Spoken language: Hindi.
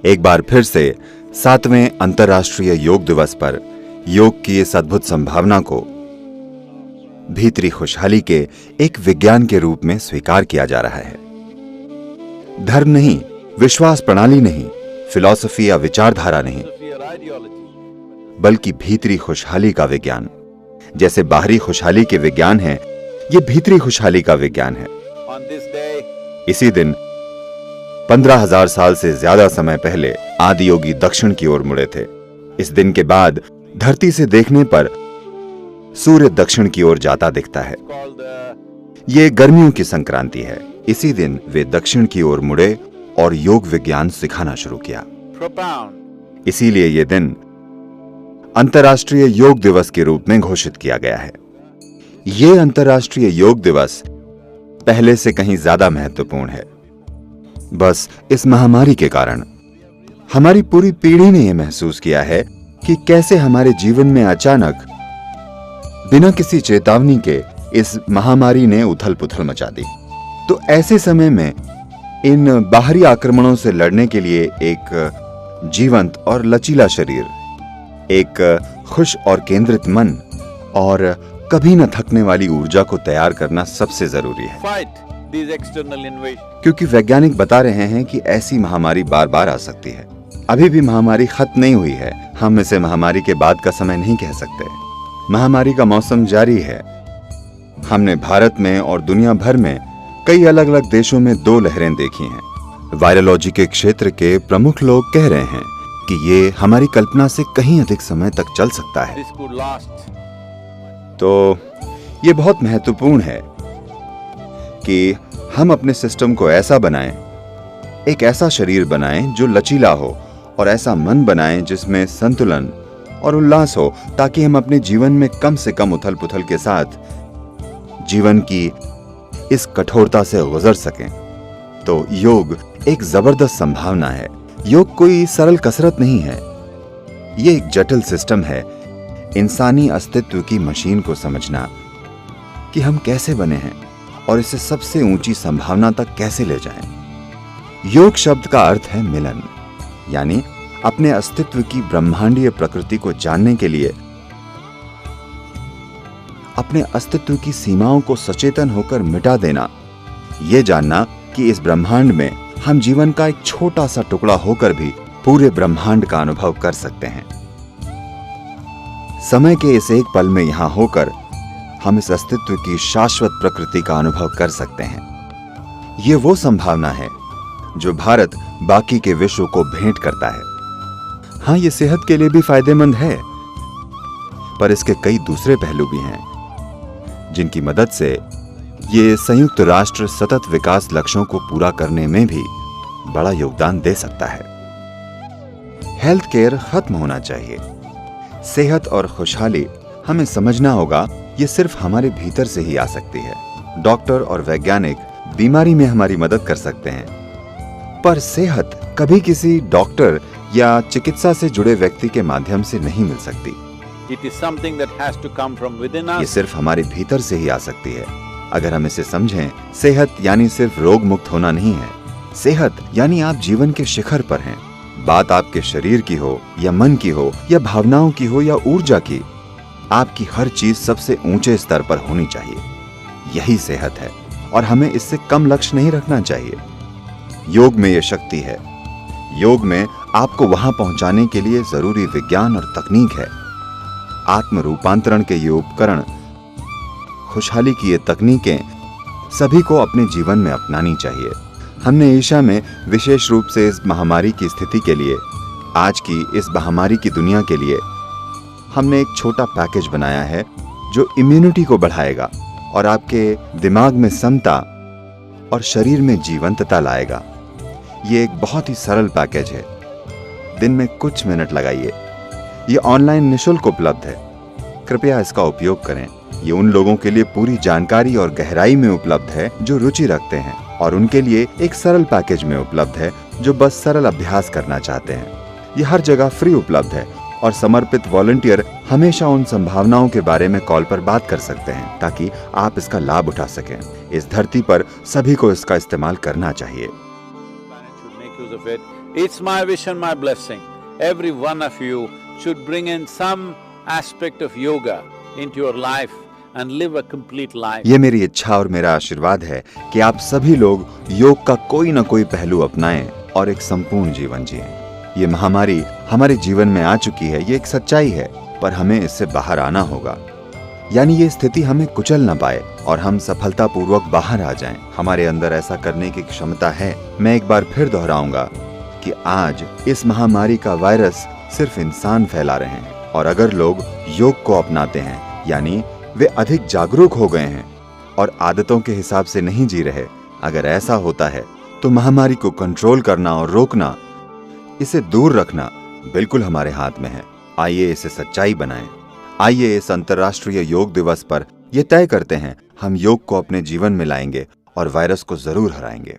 एक बार फिर से 7वें अंतर्राष्ट्रीय योग दिवस पर योग की इस अद्भुत संभावना को भीतरी खुशहाली के एक विज्ञान के रूप में स्वीकार किया जा रहा है। धर्म नहीं, विश्वास प्रणाली नहीं, फिलॉसफी या विचारधारा नहीं, बल्कि भीतरी खुशहाली का विज्ञान। जैसे बाहरी खुशहाली के विज्ञान है, ये भीतरी खुशहाली का विज्ञान है। इसी दिन 15,000 साल से ज्यादा समय पहले आदि योगी दक्षिण की ओर मुड़े थे। इस दिन के बाद धरती से देखने पर सूर्य दक्षिण की ओर जाता दिखता है। ये गर्मियों की संक्रांति है। इसी दिन वे दक्षिण की ओर मुड़े और योग विज्ञान सिखाना शुरू किया। इसीलिए ये दिन अंतर्राष्ट्रीय योग दिवस के रूप में घोषित किया गया है। ये अंतर्राष्ट्रीय योग दिवस पहले से कहीं ज्यादा महत्वपूर्ण है। बस इस महामारी के कारण हमारी पूरी पीढ़ी ने यह महसूस किया है कि कैसे हमारे जीवन में अचानक बिना किसी चेतावनी के इस महामारी ने उथल पुथल मचा दी। तो ऐसे समय में इन बाहरी आक्रमणों से लड़ने के लिए एक जीवंत और लचीला शरीर, एक खुश और केंद्रित मन और कभी न थकने वाली ऊर्जा को तैयार करना सबसे जरूरी है। क्योंकि वैज्ञानिक बता रहे हैं कि ऐसी महामारी बार बार आ सकती है। अभी भी महामारी खत्म नहीं हुई है। हम इसे महामारी के बाद का समय नहीं कह सकते। महामारी का मौसम जारी है। हमने भारत में और दुनिया भर में कई अलग अलग देशों में 2 लहरें देखी हैं। वायरोलॉजी के क्षेत्र के प्रमुख लोग कह रहे हैं कि ये हमारी कल्पना से कहीं अधिक समय तक चल सकता है। तो ये बहुत महत्वपूर्ण है कि हम अपने सिस्टम को ऐसा बनाएं, एक ऐसा शरीर बनाएं जो लचीला हो और ऐसा मन बनाएं जिसमें संतुलन और उल्लास हो, ताकि हम अपने जीवन में कम से कम उथल पुथल के साथ जीवन की इस कठोरता से गुजर सकें। तो योग एक जबरदस्त संभावना है। योग कोई सरल कसरत नहीं है। ये एक जटिल सिस्टम है। इंसानी अस्तित्व की मशीन को समझना कि हम कैसे बने हैं और इसे सबसे ऊंची संभावना तक कैसे ले जाएं। योग शब्द का अर्थ है मिलन, यानी अपने अस्तित्व की ब्रह्मांडीय प्रकृति को जानने के लिए अपने अस्तित्व की सीमाओं को सचेतन होकर मिटा देना, यह जानना कि इस ब्रह्मांड में हम जीवन का एक छोटा सा टुकड़ा होकर भी पूरे ब्रह्मांड का अनुभव कर सकते हैं। समय के इस एक पल में यहां होकर हम इस अस्तित्व की शाश्वत प्रकृति का अनुभव कर सकते हैं। यह वो संभावना है जो भारत बाकी के विश्व को भेंट करता है। हाँ, ये सेहत के लिए भी फायदेमंद है, पर इसके कई दूसरे पहलू भी हैं जिनकी मदद से ये संयुक्त राष्ट्र सतत विकास लक्ष्यों को पूरा करने में भी बड़ा योगदान दे सकता है। हेल्थ केयर खत्म होना चाहिए। सेहत और खुशहाली हमें समझना होगा, ये सिर्फ हमारे भीतर से ही आ सकती है। डॉक्टर और वैज्ञानिक बीमारी में हमारी मदद कर सकते हैं, पर सेहत कभी किसी डॉक्टर या चिकित्सा से जुड़े व्यक्ति के माध्यम से नहीं मिल सकती। ये सिर्फ हमारे भीतर से ही आ सकती है। अगर हम इसे समझें, सेहत यानी सिर्फ रोग मुक्त होना नहीं है। सेहत यानी आप जीवन के शिखर पर हैं। बात आपके शरीर की हो या मन की हो या भावनाओं की हो या ऊर्जा की, आपकी हर चीज सबसे ऊंचे स्तर पर होनी चाहिए। यही सेहत है और हमें इससे कम लक्ष्य नहीं रखना चाहिए। योग में यह शक्ति है। योग में आपको वहां पहुंचाने के लिए जरूरी विज्ञान और तकनीक है। आत्म रूपांतरण के ये उपकरण, खुशहाली की ये तकनीकें सभी को अपने जीवन में अपनानी चाहिए। हमने एशिया में विशेष रूप से इस महामारी की स्थिति के लिए, आज की इस महामारी की दुनिया के लिए, हमने एक छोटा पैकेज बनाया है जो इम्यूनिटी को बढ़ाएगा और आपके दिमाग में समता और शरीर में जीवंतता लाएगा। ये एक बहुत ही सरल पैकेज है। दिन में कुछ मिनट लगाइए। ये ऑनलाइन निःशुल्क उपलब्ध है। कृपया इसका उपयोग करें। ये उन लोगों के लिए पूरी जानकारी और गहराई में उपलब्ध है जो रुचि रखते हैं, और उनके लिए एक सरल पैकेज में उपलब्ध है जो बस सरल अभ्यास करना चाहते हैं। ये हर जगह फ्री उपलब्ध है और समर्पित वॉलंटियर हमेशा उन संभावनाओं के बारे में कॉल पर बात कर सकते हैं ताकि आप इसका लाभ उठा सकें। इस धरती पर सभी को इसका इस्तेमाल करना चाहिए। It's my wish and my blessing. Every one of you should bring in some aspect of yoga into your life and live a complete life. ये मेरी इच्छा और मेरा आशीर्वाद है कि आप सभी लोग योग का कोई न कोई पहलू अपनाएं और एक संपूर्ण जीवन जिएं। ये महामारी हमारे जीवन में आ चुकी है, ये एक सच्चाई है, पर हमें इससे बाहर आना होगा। यानी ये स्थिति हमें कुचल न पाए और हम सफलतापूर्वक बाहर आ जाएं। हमारे अंदर ऐसा करने की क्षमता है। मैं एक बार फिर दोहराऊंगा कि आज इस महामारी का वायरस सिर्फ इंसान फैला रहे हैं, और अगर लोग योग को अपनाते हैं, यानी वे अधिक जागरूक हो गए हैं और आदतों के हिसाब से नहीं जी रहे, अगर ऐसा होता है तो महामारी को कंट्रोल करना और रोकना, इसे दूर रखना बिल्कुल हमारे हाथ में है। आइए इसे सच्चाई बनाएं। आइए इस अंतर्राष्ट्रीय योग दिवस पर यह तय करते हैं, हम योग को अपने जीवन में लाएंगे और वायरस को जरूर हराएंगे।